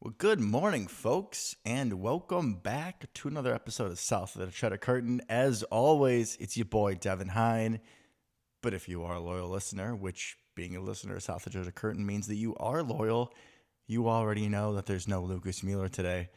Well, good morning, folks, and welcome back to another episode of South of the Cheddar Curtain. As always, it's your boy, Devin Hine. But if you are a loyal listener, which being a listener of South of the Cheddar Curtain means that you are loyal, you already know that there's no Lucas Mueller today.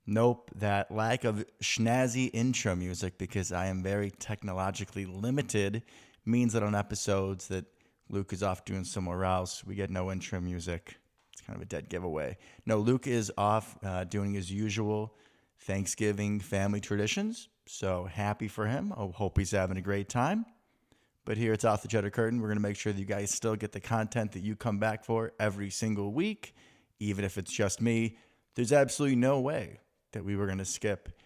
Nope, that lack of schnazzy intro music, because I am very technologically limited, means that on episodes that Luke is off doing somewhere else, we get no intro music. It's kind of a dead giveaway. No, Luke is off doing his usual Thanksgiving family traditions. So happy for him. I hope he's having a great time. But here it's Off the Cheddar Curtain. We're going to make sure that you guys still get the content that you come back for every single week, even if it's just me. There's absolutely no way that we were going to skip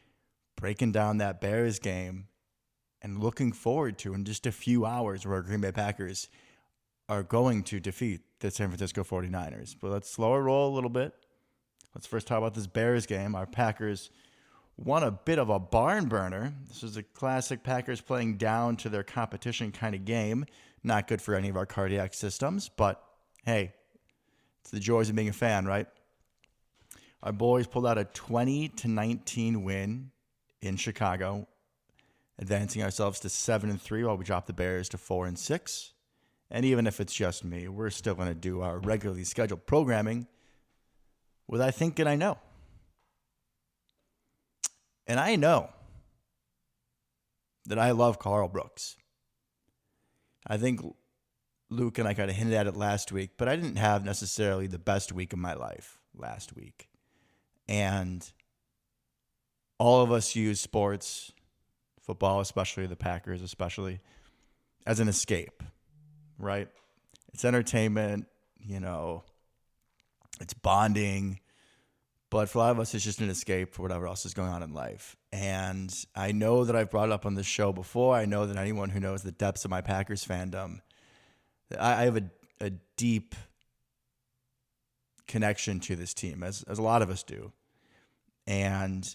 breaking down that Bears game and looking forward to in just a few hours where our Green Bay Packers are going to defeat the San Francisco 49ers. But let's slow our roll a little bit. Let's first talk about this Bears game. Our Packers won a bit of a barn burner. This was a classic Packers playing down to their competition kind of game. Not good for any of our cardiac systems, but hey, it's the joys of being a fan, right? Our boys pulled out a 20-19 win in Chicago, advancing ourselves to 7-3 while we dropped the Bears to 4-6. And even if it's just me, we're still going to do our regularly scheduled programming with I think and I know. And I know that I love Karl Brooks. I think Luke and I kind of hinted at it last week, but I didn't have necessarily the best week of my life last week. And all of us use sports, football especially, the Packers especially, as an escape. Right? It's entertainment, it's bonding, but for a lot of us, it's just an escape for whatever else is going on in life. And I know that I've brought it up on this show before. I know that anyone who knows the depths of my Packers fandom, I have a deep connection to this team, as a lot of us do. And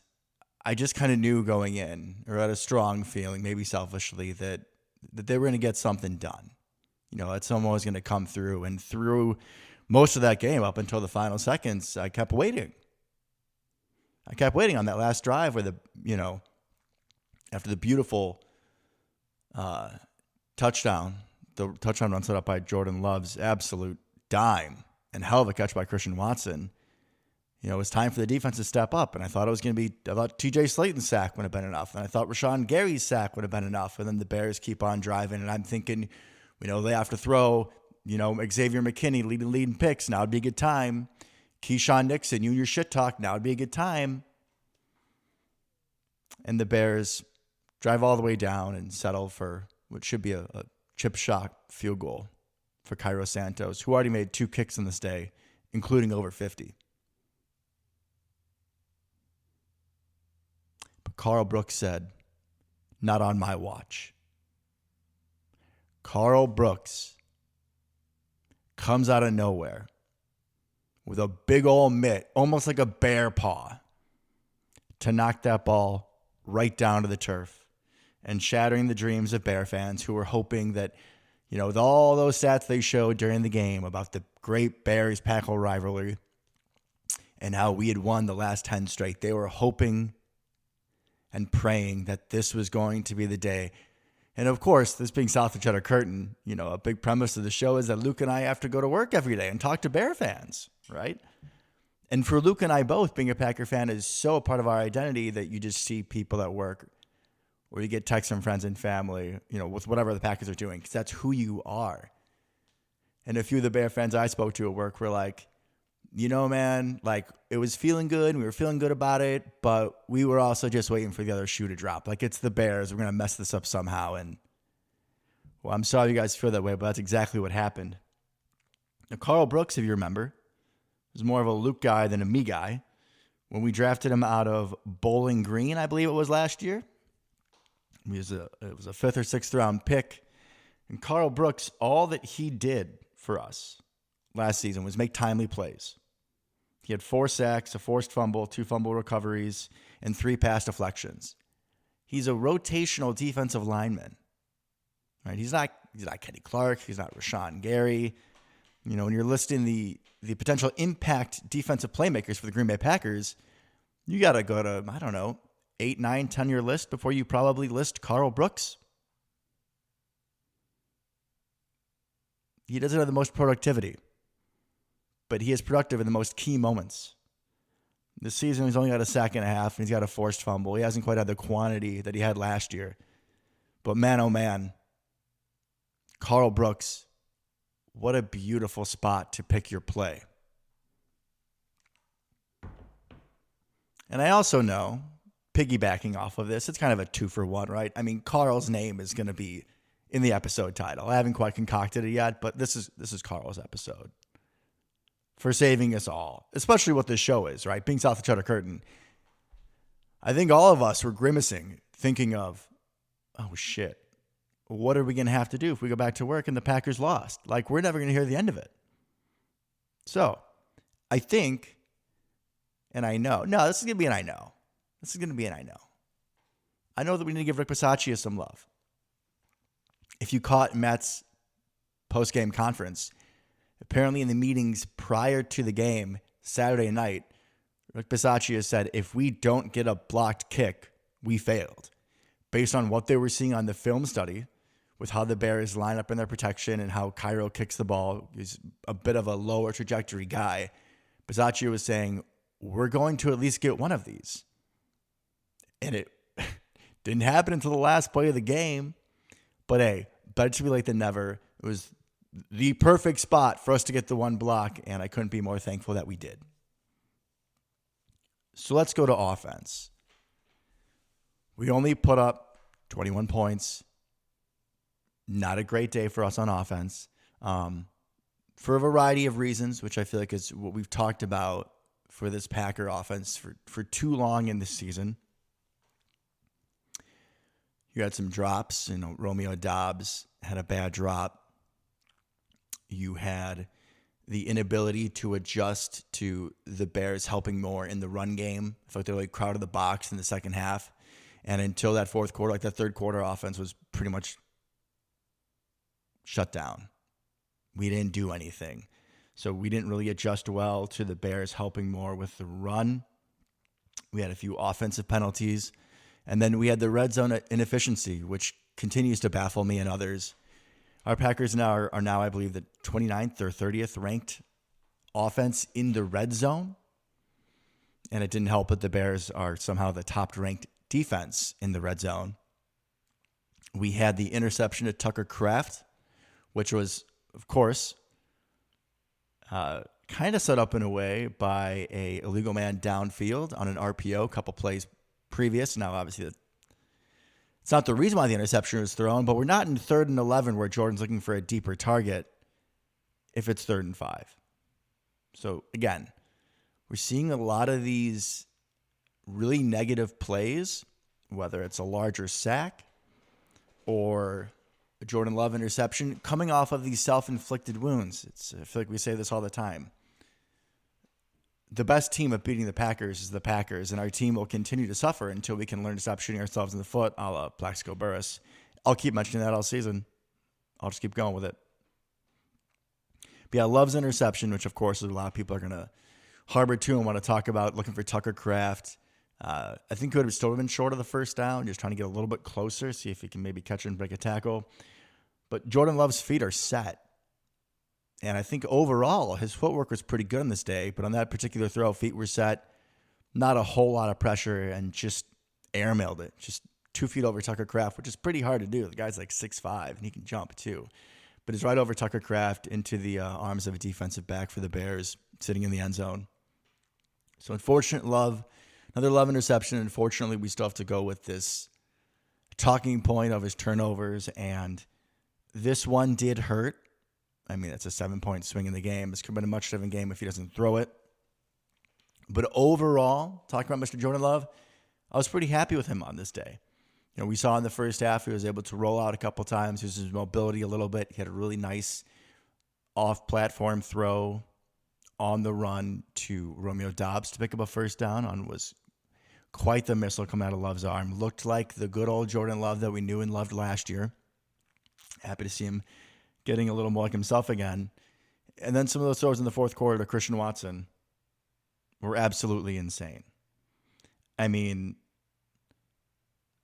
I just kind of knew going in, or had a strong feeling, maybe selfishly, that they were going to get something done. That someone was going to come through. And through most of that game, up until the final seconds, I kept waiting. I kept waiting on that last drive where after the beautiful touchdown, the touchdown run set up by Jordan Love's absolute dime and hell of a catch by Christian Watson. It was time for the defense to step up. And I thought I thought TJ Slayton's sack would have been enough. And I thought Rashawn Gary's sack would have been enough. And then the Bears keep on driving. And I'm thinking, they have to throw, Xavier McKinney leading picks. Now would be a good time. Keyshawn Nixon, you and your shit talk. Now would be a good time. And the Bears drive all the way down and settle for what should be a chip shot field goal for Cairo Santos, who already made 2 kicks in this day, including over 50. But Karl Brooks said, "Not on my watch." Karl Brooks comes out of nowhere with a big old mitt, almost like a bear paw, to knock that ball right down to the turf and shattering the dreams of Bear fans who were hoping that, with all those stats they showed during the game about the great Bears-Packers rivalry and how we had won the last 10 straight, they were hoping and praying that this was going to be the day. And of course, this being South of Cheddar Curtain, a big premise of the show is that Luke and I have to go to work every day and talk to Bear fans, right? And for Luke and I both, being a Packer fan is so a part of our identity that you just see people at work or you get texts from friends and family, with whatever the Packers are doing, because that's who you are. And a few of the Bear fans I spoke to at work were like, man, like it was feeling good. We were feeling good about it, but we were also just waiting for the other shoe to drop. Like it's the Bears. We're going to mess this up somehow. And well, I'm sorry you guys feel that way, but that's exactly what happened. Now, Karl Brooks, if you remember, was more of a Luke guy than a me guy. When we drafted him out of Bowling Green, I believe it was last year. It was a 5th or 6th round pick. And Karl Brooks, all that he did for us last season was make timely plays. He had 4 sacks, a forced fumble, 2 fumble recoveries, and 3 pass deflections. He's a rotational defensive lineman. Right? He's not Kenny Clark. He's not Rashawn Gary. When you're listing the potential impact defensive playmakers for the Green Bay Packers, you got to go to, I don't know, 8, 9, 10-year list before you probably list Karl Brooks. He doesn't have the most productivity, but he is productive in the most key moments. This season, he's only got a sack and a half, and he's got a forced fumble. He hasn't quite had the quantity that he had last year. But man, oh man, Karl Brooks, what a beautiful spot to pick your play. And I also know, piggybacking off of this, it's kind of a 2-for-1, right? I mean, Karl's name is going to be in the episode title. I haven't quite concocted it yet, but this is Karl's episode. For saving us all, especially what this show is, right? Being South of Cheddar Curtain. I think all of us were grimacing, thinking of, oh shit, what are we going to have to do if we go back to work and the Packers lost? Like, we're never going to hear the end of it. So, I think, and I know, no, this is going to be an I know. This is going to be an I know. I know that we need to give Rick Bisaccia some love. If you caught Matt's post-game conference, apparently in the meetings prior to the game, Saturday night, Rick Bisaccia said, if we don't get a blocked kick, we failed. Based on what they were seeing on the film study, with how the Bears line up in their protection and how Cairo kicks the ball, he's a bit of a lower trajectory guy. Bisaccia was saying, we're going to at least get one of these. And it didn't happen until the last play of the game. But hey, better to be late than never. It was the perfect spot for us to get the one block, and I couldn't be more thankful that we did. So let's go to offense. We only put up 21 points. Not a great day for us on offense. For a variety of reasons, which I feel like is what we've talked about for this Packer offense for too long in this season. You had some drops. Romeo Doubs had a bad drop. You had the inability to adjust to the Bears helping more in the run game. I felt they really crowded the box in the second half. And until that fourth quarter, like that third quarter offense was pretty much shut down. We didn't do anything. So we didn't really adjust well to the Bears helping more with the run. We had a few offensive penalties. And then we had the red zone inefficiency, which continues to baffle me and others. Our Packers now are now, I believe, the 29th or 30th ranked offense in the red zone. And it didn't help that the Bears are somehow the top ranked defense in the red zone. We had the interception to Tucker Kraft, which was, of course, kind of set up in a way by a illegal man downfield on an RPO a couple plays previous. Now, obviously, it's not the reason why the interception was thrown, but we're not in 3rd and 11 where Jordan's looking for a deeper target if it's 3rd and 5. So, again, we're seeing a lot of these really negative plays, whether it's a larger sack or a Jordan Love interception, coming off of these self-inflicted wounds. I feel like we say this all the time. The best team at beating the Packers is the Packers, and our team will continue to suffer until we can learn to stop shooting ourselves in the foot, a la Plaxico Burress. I'll keep mentioning that all season. I'll just keep going with it. But yeah, Love's interception, which of course a lot of people are going to harbor to and want to talk about, looking for Tucker Kraft. I think he would have still been short of the first down, just trying to get a little bit closer, see if he can maybe catch and break a tackle. But Jordan Love's feet are set. And I think overall, his footwork was pretty good on this day. But on that particular throw, feet were set. Not a whole lot of pressure and just airmailed it. Just 2 feet over Tucker Kraft, which is pretty hard to do. The guy's like 6'5", and he can jump too. But it's right over Tucker Kraft into the arms of a defensive back for the Bears, sitting in the end zone. So unfortunate Love. Another Love interception. Unfortunately, we still have to go with this talking point of his turnovers. And this one did hurt. I mean, it's a 7-point swing in the game. This could have been a much different game if he doesn't throw it. But overall, talking about Mr. Jordan Love, I was pretty happy with him on this day. We saw in the first half he was able to roll out a couple times, use his mobility a little bit. He had a really nice off-platform throw on the run to Romeo Doubs to pick up a first down on was quite the missile coming out of Love's arm. Looked like the good old Jordan Love that we knew and loved last year. Happy to see him getting a little more like himself again. And then some of those throws in the fourth quarter to Christian Watson were absolutely insane. I mean,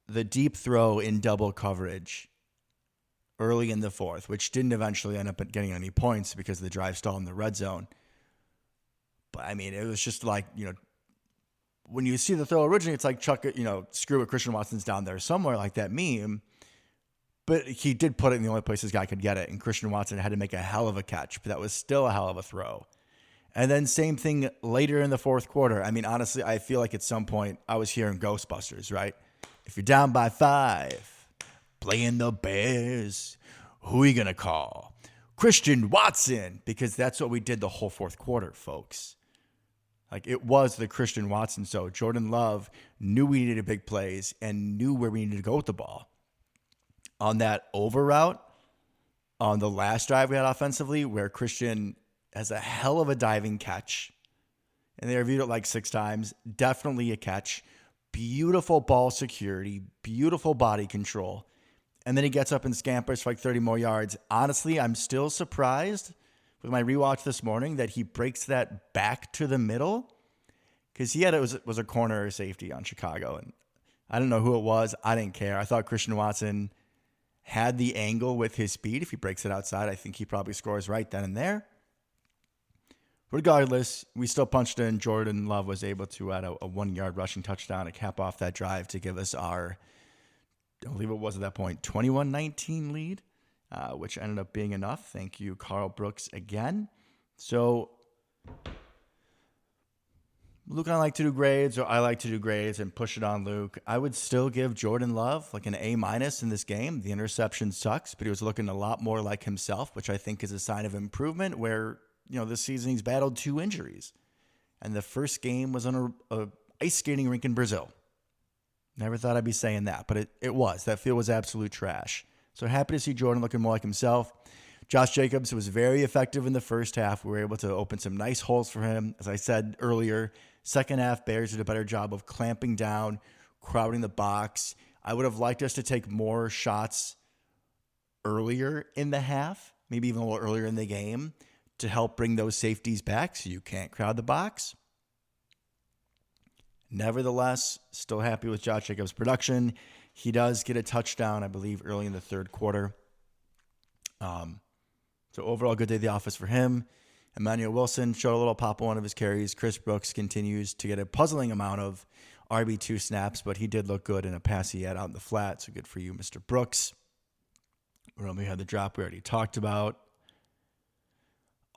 the deep throw in double coverage early in the fourth, which didn't eventually end up getting any points because of the drive stall in the red zone. But I mean, it was just like, when you see the throw originally, it's like chuck it, screw it, Christian Watson's down there somewhere, like that meme. But he did put it in the only place this guy could get it, and Christian Watson had to make a hell of a catch, but that was still a hell of a throw. And then same thing later in the fourth quarter. I mean, honestly, I feel like at some point I was hearing Ghostbusters, right? If you're down by 5, playing the Bears, who are you going to call? Christian Watson, because that's what we did the whole fourth quarter, folks. Like, it was the Christian Watson. So Jordan Love knew we needed big plays and knew where we needed to go with the ball. On that over route, on the last drive we had offensively, where Christian has a hell of a diving catch, and they reviewed it like 6 times, definitely a catch, beautiful ball security, beautiful body control, and then he gets up and scampers for like 30 more yards. Honestly, I'm still surprised with my rewatch this morning that he breaks that back to the middle, because he had it was a corner or safety on Chicago, and I don't know who it was. I didn't care. I thought Christian Watson had the angle with his speed. If he breaks it outside, I think he probably scores right then and there. Regardless, we still punched in. Jordan Love was able to add a 1-yard rushing touchdown to cap off that drive to give us our, I believe it was at that point, 21-19 lead, which ended up being enough. Thank you, Karl Brooks, again. So Luke and I like to do grades, or I like to do grades and push it on Luke. I would still give Jordan Love like an A- in this game. The interception sucks, but he was looking a lot more like himself, which I think is a sign of improvement, where, this season he's battled 2 injuries. And the first game was on a ice skating rink in Brazil. Never thought I'd be saying that, but it was. That field was absolute trash. So happy to see Jordan looking more like himself. Josh Jacobs was very effective in the first half. We were able to open some nice holes for him. As I said earlier, second half, Bears did a better job of clamping down, crowding the box. I would have liked us to take more shots earlier in the half, maybe even a little earlier in the game, to help bring those safeties back so you can't crowd the box. Nevertheless, still happy with Josh Jacobs' production. He does get a touchdown, I believe, early in the third quarter. So overall, good day at the office for him. Emmanuel Wilson showed a little pop on one of his carries. Chris Brooks continues to get a puzzling amount of RB2 snaps, but he did look good in a pass he had out in the flat, so good for you, Mr. Brooks. We had the drop we already talked about.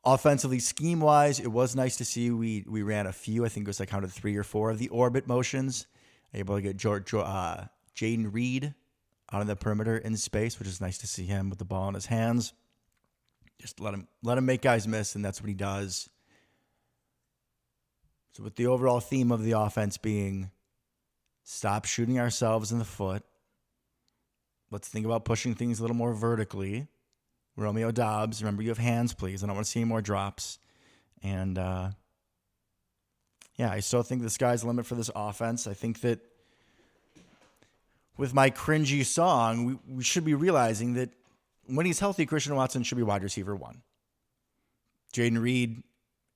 Offensively, scheme-wise, it was nice to see we ran a few. I think it was I counted 3 or 4 of the orbit motions. Able to get Jaden Reed out of the perimeter in space, which is nice to see him with the ball in his hands. Just let him make guys miss, and that's what he does. So with the overall theme of the offense being stop shooting ourselves in the foot, let's think about pushing things a little more vertically. Romeo Dobbs, remember you have hands, please. I don't want to see any more drops. And, I still think the sky's the limit for this offense. I think that with my cringy song, we should be realizing that when he's healthy, Christian Watson should be wide receiver 1. Jaden Reed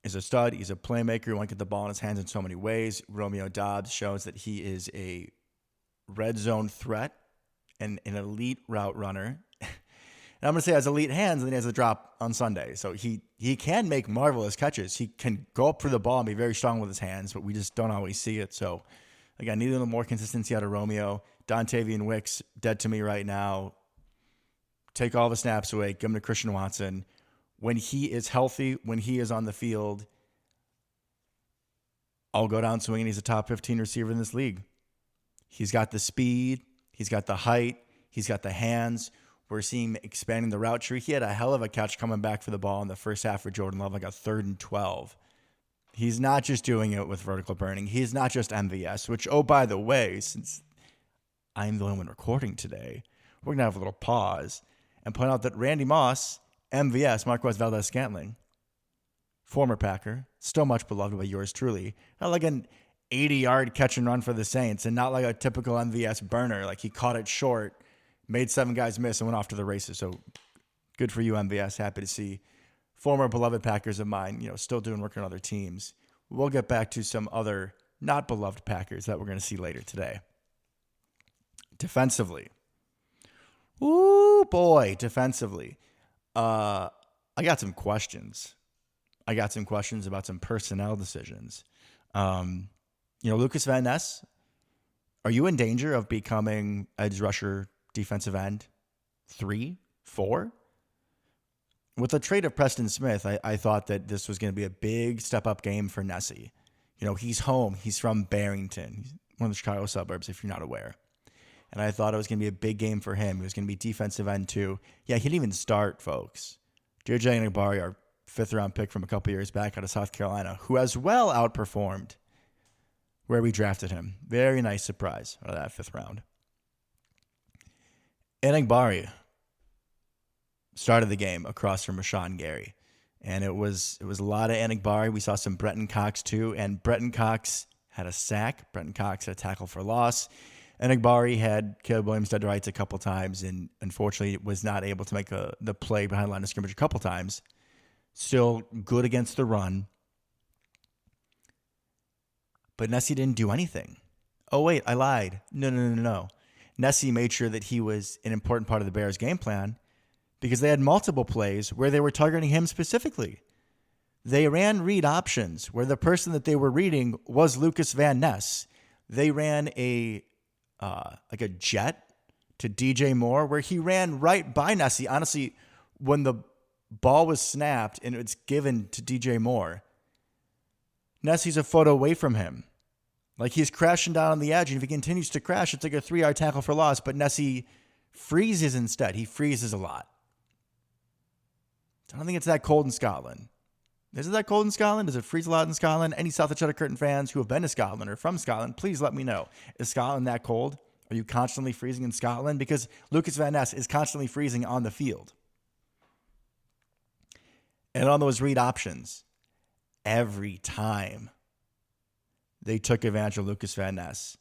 is a stud. He's a playmaker. He wants to get the ball in his hands in so many ways. Romeo Dobbs shows that he is a red zone threat and an elite route runner. And I'm going to say has elite hands, and then he has a drop on Sunday. So he can make marvelous catches. He can go up for the ball and be very strong with his hands, but we just don't always see it. So, again, need a little more consistency out of Romeo. Dontavian Wicks, dead to me right now. Take all the snaps away. Give him to Christian Watson. When he is healthy, when he is on the field, I'll go down swinging. He's a top 15 receiver in this league. He's got the speed. He's got the height. He's got the hands. We're seeing him expanding the route tree. He had a hell of a catch coming back for the ball in the first half for Jordan Love, like a 3rd and 12. He's not just doing it with vertical burning. He's not just MVS, which, oh, by the way, since I'm the only one recording today, we're going to have a little pause and point out that Randy Moss, MVS, Marquez Valdez-Scantling, former Packer, still much beloved by yours truly, had like an 80-yard catch and run for the Saints, and not like a typical MVS burner. Like, he caught it short, made 7 guys miss, and went off to the races. So good for you, MVS. Happy to see former beloved Packers of mine, still doing work on other teams. We'll get back to some other not beloved Packers that we're going to see later today. Defensively. Ooh, boy, defensively. I got some questions. I got some questions about some personnel decisions. Lucas Van Ness, are you in danger of becoming edge rusher, defensive end 3, 4? With the trade of Preston Smith, I thought that this was going to be a big step-up game for Nessie. He's home. He's from Barrington. He's one of the Chicago suburbs, if you're not aware. And I thought it was going to be a big game for him. He was going to be defensive end, too. Yeah, he didn't even start, folks. DJ Enagbari, our fifth-round pick from a couple years back out of South Carolina, who has well outperformed where we drafted him. Very nice surprise out of that 5th round. Enagbari started the game across from Rashawn Gary. And it was a lot of Enagbari. We saw some Brenton Cox too. And Brenton Cox had a sack. Brenton Cox had a tackle for loss. Enagbari had Caleb Williams dead to rights a couple times and unfortunately was not able to make the play behind the line of scrimmage a couple times. Still good against the run. But Nessie didn't do anything. Oh, wait, I lied. No. Nessie made sure that he was an important part of the Bears' game plan because they had multiple plays where they were targeting him specifically. They ran read options where the person that they were reading was Lucas Van Ness. They ran a jet to DJ Moore where he ran right by Nessie. Honestly, when the ball was snapped and it's given to DJ Moore, Nessie's a foot away from him. Like he's crashing down on the edge, and if he continues to crash, it's like a 3-yard tackle for loss, but Nessie freezes instead. He freezes a lot. I don't think it's that cold in Scotland. Is it that cold in Scotland? Does it freeze a lot in Scotland? Any South of Cheddar Curtain fans who have been to Scotland or from Scotland, please let me know. Is Scotland that cold? Are you constantly freezing in Scotland? Because Lucas Van Ness is constantly freezing on the field. And on those read options, every time they took advantage of Lucas Van Ness.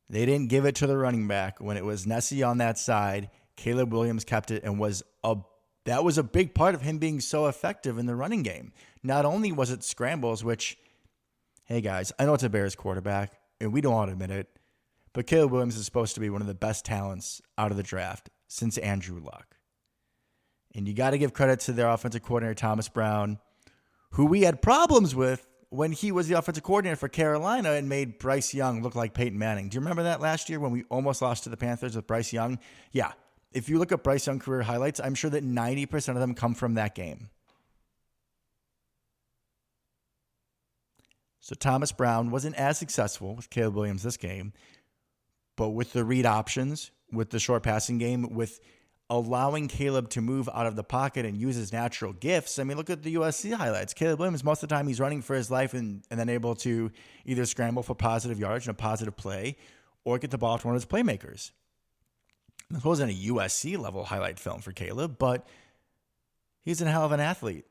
They didn't give it to the running back. When it was Nessie on that side, Caleb Williams kept it and that was a big part of him being so effective in the running game. Not only was it scrambles, which, hey guys, I know it's a Bears quarterback, and we don't want to admit it, but Caleb Williams is supposed to be one of the best talents out of the draft since Andrew Luck. And you got to give credit to their offensive coordinator, Thomas Brown, who we had problems with when he was the offensive coordinator for Carolina and made Bryce Young look like Peyton Manning. Do you remember that last year when we almost lost to the Panthers with Bryce Young? Yeah. If you look at Bryce Young career highlights, I'm sure that 90% of them come from that game. So Thomas Brown wasn't as successful with Caleb Williams this game, but with the read options, with the short passing game, with allowing Caleb to move out of the pocket and use his natural gifts. I mean, look at the USC highlights. Caleb Williams, most of the time, he's running for his life and then able to either scramble for positive yards and a positive play or get the ball to one of his playmakers. This wasn't a USC level highlight film for Caleb, but he's a hell of an athlete.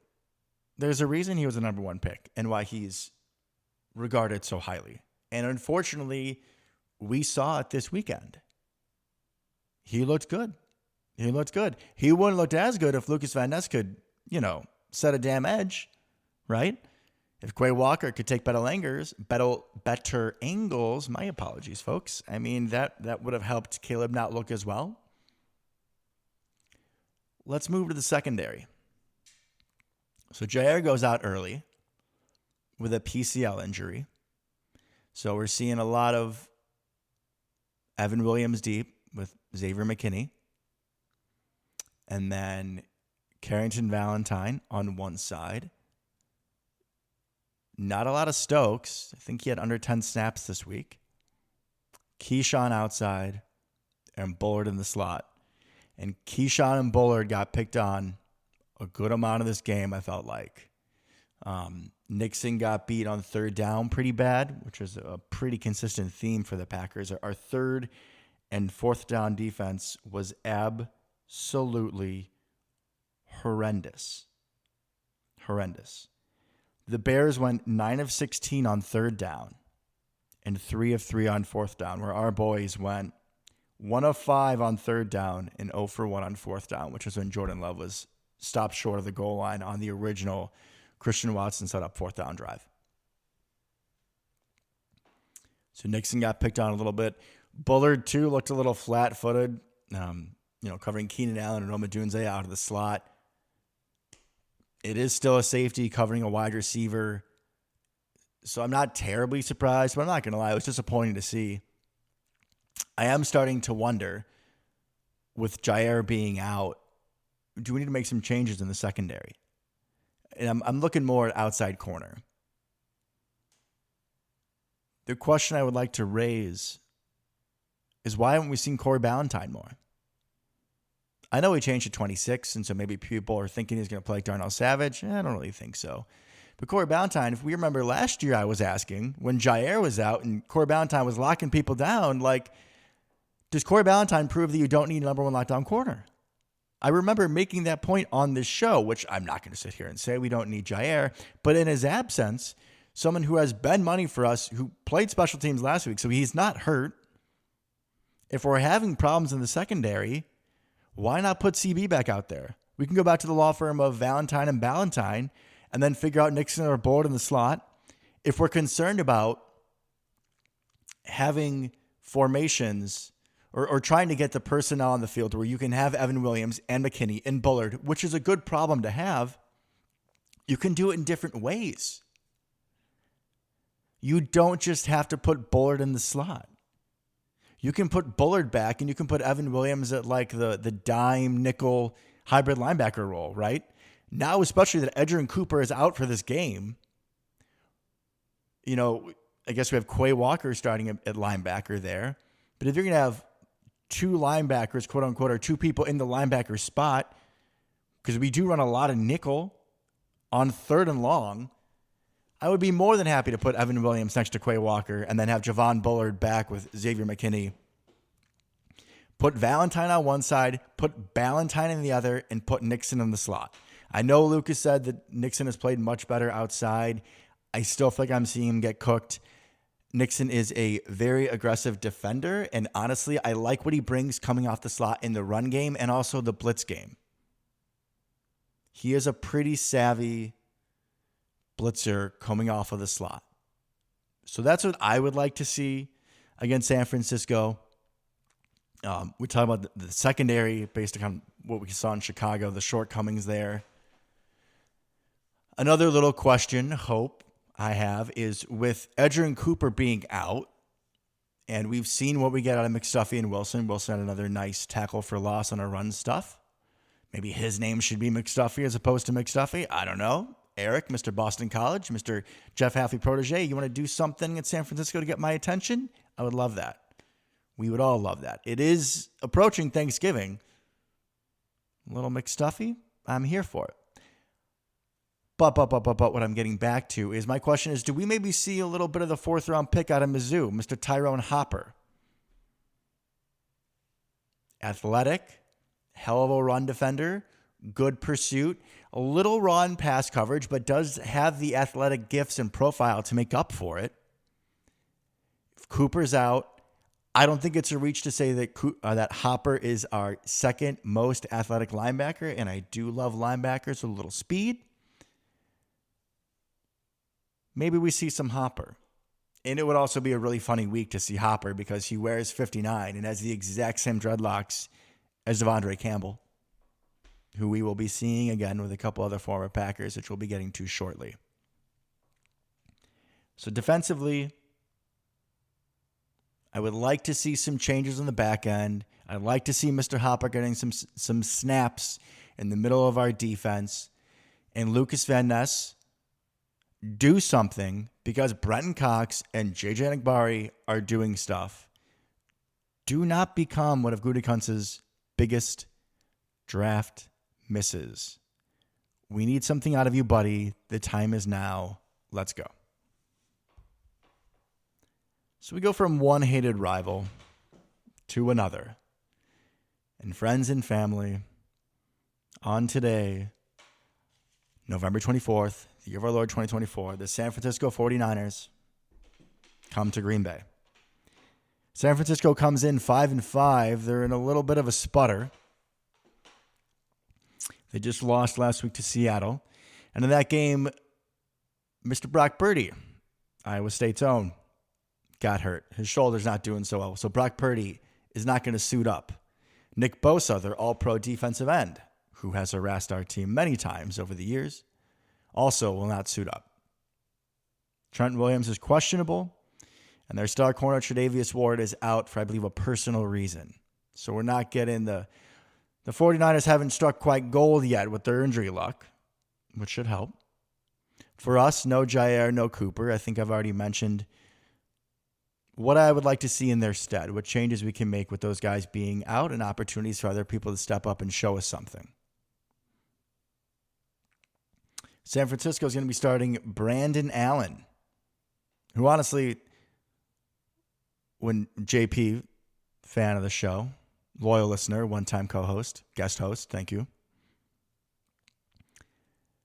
There's a reason he was the number 1 pick and why he's regarded so highly. And unfortunately, we saw it this weekend. He looked good. He looked good. He wouldn't look as good if Lucas Van Ness could, set a damn edge, right? If Quay Walker could take better angles, my apologies, folks. I mean, that would have helped Caleb not look as well. Let's move to the secondary. So Jair goes out early with a PCL injury. So we're seeing a lot of Evan Williams deep with Xavier McKinney. And then Carrington Valentine on one side. Not a lot of Stokes. I think he had under 10 snaps this week. Keyshawn outside and Bullard in the slot. And Keyshawn and Bullard got picked on a good amount of this game, I felt like. Nixon got beat on 3rd down pretty bad, which is a pretty consistent theme for the Packers. Our 3rd and 4th down defense was absolutely horrendous. The Bears went 9 of 16 on 3rd down and 3 of 3 on 4th down, where our boys went 1 of 5 on 3rd down and 0 for 1 on 4th down, which is when Jordan Love was stopped short of the goal line on the original Christian Watson set up 4th down drive. So Nixon got picked on a little bit. Bullard, too, looked a little flat-footed, covering Keenan Allen and Roma Dunze out of the slot. It is still a safety covering a wide receiver. So I'm not terribly surprised, but I'm not going to lie. It was disappointing to see. I am starting to wonder, with Jair being out, do we need to make some changes in the secondary? And I'm looking more at outside corner. The question I would like to raise is, why haven't we seen Corey Ballantyne more? I know he changed to 26, and so maybe people are thinking he's going to play like Darnell Savage. I don't really think so. But Corey Ballantyne, if we remember last year, I was asking, when Jair was out and Corey Ballantyne was locking people down, does Corey Ballantyne prove that you don't need a number one lockdown corner? I remember making that point on this show, which I'm not going to sit here and say we don't need Jair, but in his absence, someone who has been money for us, who played special teams last week, so he's not hurt. If we're having problems in the secondary, why not put CB back out there? We can go back to the law firm of Valentine and Ballantyne and then figure out Nixon or Bullard in the slot. If we're concerned about having formations or trying to get the personnel on the field where you can have Evan Williams and McKinney and Bullard, which is a good problem to have, you can do it in different ways. You don't just have to put Bullard in the slot. You can put Bullard back and you can put Evan Williams at the dime nickel hybrid linebacker role, right? Now, especially that Edgerrin Cooper is out for this game, I guess we have Quay Walker starting at linebacker there. But if you're going to have two linebackers, quote unquote, or two people in the linebacker spot, because we do run a lot of nickel on 3rd and long, I would be more than happy to put Evan Williams next to Quay Walker and then have Javon Bullard back with Xavier McKinney. Put Valentine on one side, put Ballantyne in the other, and put Nixon in the slot. I know Lucas said that Nixon has played much better outside. I still feel like I'm seeing him get cooked. Nixon is a very aggressive defender, and honestly, I like what he brings coming off the slot in the run game and also the blitz game. He is a pretty savvy blitzer coming off of the slot. So that's what I would like to see against San Francisco. We talk about the secondary based on what we saw in Chicago, the shortcomings there. Another little question, hope I have, is with Edgerrin Cooper being out, and we've seen what we get out of McStuffy and Wilson. Wilson had another nice tackle for loss on our run stuff. Maybe his name should be McStuffy as opposed to McStuffy. I don't know. Eric, Mr. Boston College, Mr. Jeff Halfley protege, you want to do something at San Francisco to get my attention? I would love that. We would all love that. It is approaching Thanksgiving. A little McStuffy, I'm here for it. But what I'm getting back to is, my question is, do we maybe see a little bit of the 4th round pick out of Mizzou, Mr. Tyrone Hopper? Athletic, hell of a run defender, good pursuit, a little raw in pass coverage, but does have the athletic gifts and profile to make up for it. If Cooper's out, I don't think it's a reach to say that Hopper is our second most athletic linebacker, and I do love linebackers with a little speed. Maybe we see some Hopper. And it would also be a really funny week to see Hopper because he wears 59 and has the exact same dreadlocks as Devondre Campbell, who we will be seeing again with a couple other former Packers, which we'll be getting to shortly. So defensively, I would like to see some changes on the back end. I'd like to see Mr. Hopper getting some snaps in the middle of our defense. And Lucas Van Ness, do something, because Brenton Cox and JJ Enagbari are doing stuff. Do not become one of Gutekunst's biggest draft misses. We need something out of you, buddy. The time is now. Let's go. So we go from one hated rival to another. And friends and family, on today, November 24th, the year of our Lord 2024, the San Francisco 49ers come to Green Bay. San Francisco comes in 5-5. They're in a little bit of a sputter. They just lost last week to Seattle. And in that game, Mr. Brock Purdy, Iowa State's own, got hurt. His shoulder's not doing so well. So Brock Purdy is not going to suit up. Nick Bosa, their all-pro defensive end, who has harassed our team many times over the years, also will not suit up. Trent Williams is questionable, and their star corner, Tre'Davious Ward, is out for, I believe, a personal reason. So we're not getting the 49ers haven't struck quite gold yet with their injury luck, which should help. For us, no Jair, no Cooper. I think I've already mentioned what I would like to see in their stead, what changes we can make with those guys being out and opportunities for other people to step up and show us something. San Francisco is going to be starting Brandon Allen, who honestly, when JP, fan of the show, loyal listener, one-time co-host, guest host, thank you.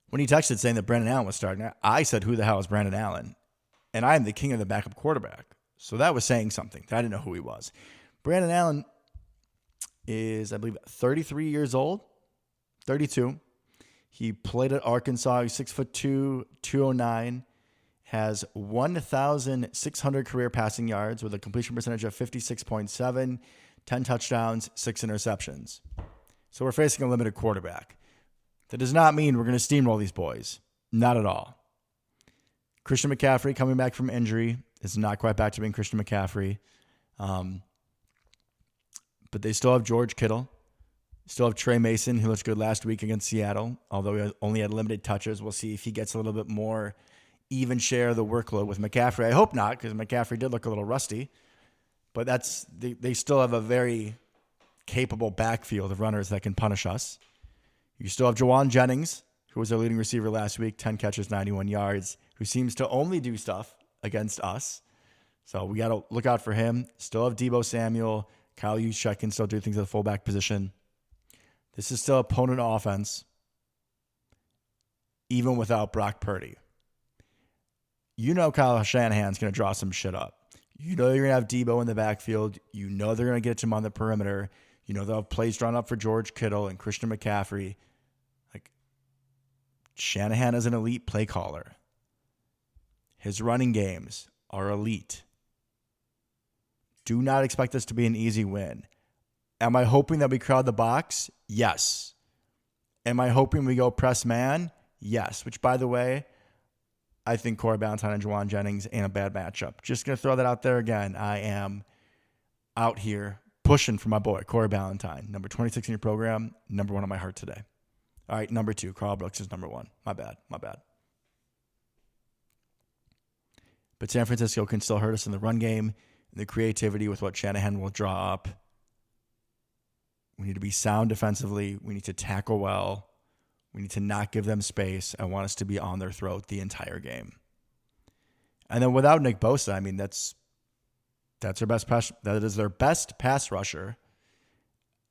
When he texted saying that Brandon Allen was starting, I said, who the hell is Brandon Allen? And I am the king of the backup quarterback. So that was saying something. I didn't know who he was. Brandon Allen is, I believe, 33 years old, 32. He played at Arkansas. He's 6'2", 209, has 1,600 career passing yards with a completion percentage of 56.7, 10 touchdowns, 6 interceptions. So we're facing a limited quarterback. That does not mean we're going to steamroll these boys. Not at all. Christian McCaffrey coming back from injury is not quite back to being Christian McCaffrey. But they still have George Kittle. Still have Trey Mason, who looked good last week against Seattle, although he only had limited touches. We'll see if he gets a little bit more even share of the workload with McCaffrey. I hope not, because McCaffrey did look a little rusty. But they still have a very capable backfield of runners that can punish us. You still have Jawan Jennings, who was their leading receiver last week, 10 catches, 91 yards, who seems to only do stuff against us. So we got to look out for him. Still have Deebo Samuel. Kyle Juszczyk can still do things at the fullback position. This is still opponent offense, even without Brock Purdy. You know Kyle Shanahan's going to draw some shit up. You know you're going to have Deebo in the backfield. You know they're going to get to him on the perimeter. You know they'll have plays drawn up for George Kittle and Christian McCaffrey. Like, Shanahan is an elite play caller. His running games are elite. Do not expect this to be an easy win. Am I hoping that we crowd the box? Yes. Am I hoping we go press man? Yes. Which, by the way, I think Corey Ballantyne and Jawan Jennings ain't a bad matchup. Just going to throw that out there again. I am out here pushing for my boy, Corey Ballantyne. Number 26 in your program, number 1 on my heart today. All right, number 2, Karl Brooks is number 1. My bad. But San Francisco can still hurt us in the run game, and the creativity with what Shanahan will draw up. We need to be sound defensively. We need to tackle well. We need to not give them space. I want us to be on their throat the entire game. And then without Nick Bosa, I mean, that's their best pass. That is their best pass rusher.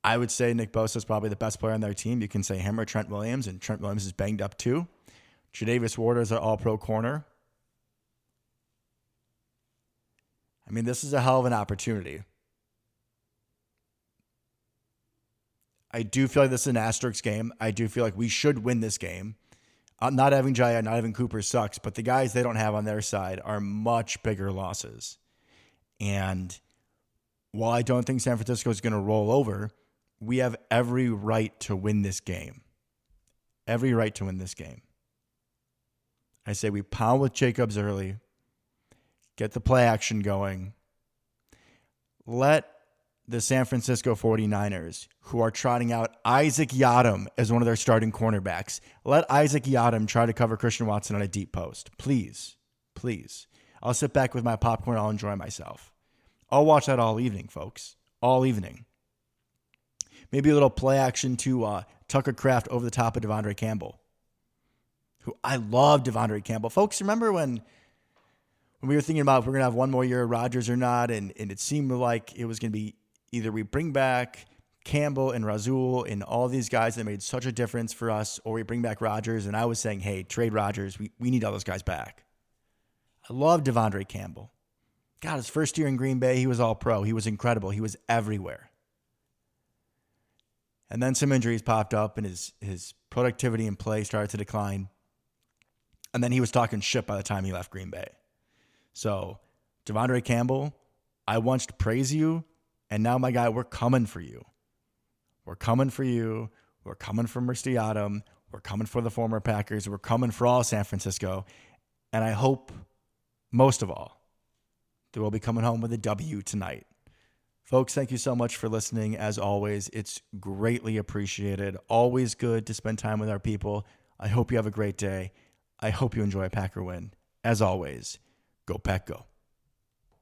I would say Nick Bosa is probably the best player on their team. You can say him or Trent Williams, and Trent Williams is banged up too. Tre'Davious Ward is an all-pro corner. I mean, this is a hell of an opportunity. I do feel like this is an asterisk game. I do feel like we should win this game. Not having Jair, not having Cooper sucks, but the guys they don't have on their side are much bigger losses. And while I don't think San Francisco is going to roll over, we have every right to win this game. Every right to win this game. I say we pound with Jacobs early. Get the play action going. Let the San Francisco 49ers, who are trotting out Isaac Yiadom as one of their starting cornerbacks, let Isaac Yiadom try to cover Christian Watson on a deep post. Please. I'll sit back with my popcorn. I'll enjoy myself. I'll watch that all evening, folks. All evening. Maybe a little play action to Tucker Kraft over the top of Devondre Campbell, who I love Devondre Campbell. Folks, remember when we were thinking about if we're going to have one more year of Rodgers or not, and it seemed like it was going to be either we bring back Campbell and Razul and all these guys that made such a difference for us, or we bring back Rodgers. And I was saying, hey, trade Rodgers. We need all those guys back. I love Devondre Campbell. God, his first year in Green Bay, he was all pro. He was incredible. He was everywhere. And then some injuries popped up and his productivity in play started to decline. And then he was talking shit by the time he left Green Bay. So, Devondre Campbell, I once praised you, and now, my guy, we're coming for you. We're coming for you. We're coming for Murciatum. We're coming for the former Packers. We're coming for all San Francisco. And I hope, most of all, that we'll be coming home with a W tonight. Folks, thank you so much for listening. As always, it's greatly appreciated. Always good to spend time with our people. I hope you have a great day. I hope you enjoy a Packer win. As always, go Pack Go.